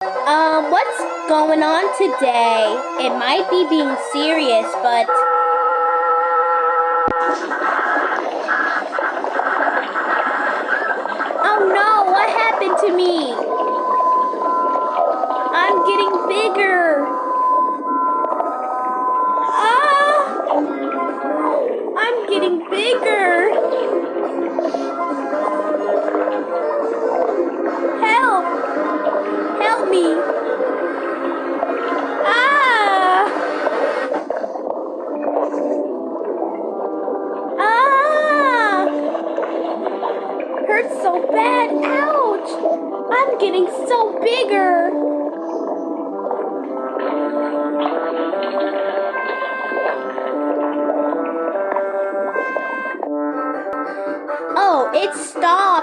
What's going on today? It might be being serious, but oh no, what happened to me? I'm getting bigger. Ah! I'm getting bigger. Help! Help me! Ah! Ah! Hurts so bad. Ouch! I'm getting so bigger. Oh, it stopped.